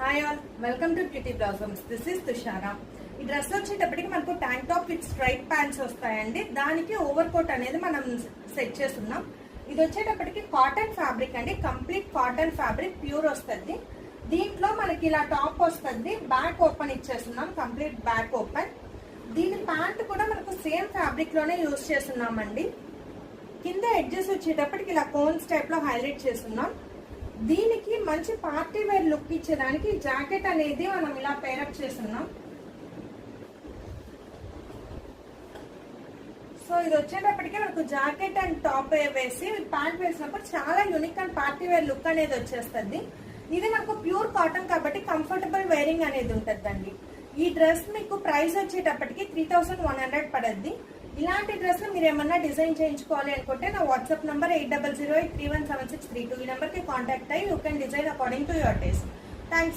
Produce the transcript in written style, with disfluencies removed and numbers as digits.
Hi all, welcome to Cutie Blossoms. This is Tushara. ఈ dress వచ్చేటప్పటికి మనకు tank top with straight pants వస్తాయండి. దానికి ఓవర్ కోట్ అనేది మనం సెట్ చేస్తున్నాం. ఇది వచ్చేటప్పటికి కాటన్ ఫ్యాబ్రిక్ అండి, కంప్లీట్ కాటన్ ఫ్యాబ్రిక్, ప్యూర్ వస్తుంది. దీంట్లో మనకి ఇలా టాప్ వస్తుంది, బ్యాక్ ఓపెన్ ఇచ్చేస్తున్నాం, కంప్లీట్ బ్యాక్ ఓపెన్. దీని ప్యాంట్ కూడా మనకు సేమ్ ఫ్యాబ్రిక్ లోనే యూజ్ చేస్తున్నామండి. కింద ఎడ్జెస్ వచ్చేటప్పటికి ఇలా కోన్స్ టైప్ లో హైలైట్ చేస్తున్నాం. దీనికి మంచి పార్టీ వేర్ లుక్ ఇచ్చేదానికి జాకెట్ అనేది మనం ఇలా పేరప్ చేస్తున్నాం. సో ఇది వచ్చేటప్పటికి మనకు జాకెట్ అండ్ టాప్ వేసి ప్యాంట్ వేసినప్పుడు చాలా unique and party wear look అనేది వచ్చేస్తుంది. ఇది మనకు ప్యూర్ కాటన్ కాబట్టి కంఫర్టబుల్ వేరింగ్ అనేది ఉంటుందండి. ఈ డ్రెస్ మీకు ప్రైస్ వచ్చేటప్పటికి 3100 పడద్ది. ఇలాంటి డ్రెస్ మీరు ఏమన్నా డిజైన్ చేయించుకోవాలి అనుకుంటే నా వాట్సాప్ నంబర్ 8008317632. ఈ నెంబర్కి కాంటాక్ట్ అయ్యి you can design according to your taste. Thanks.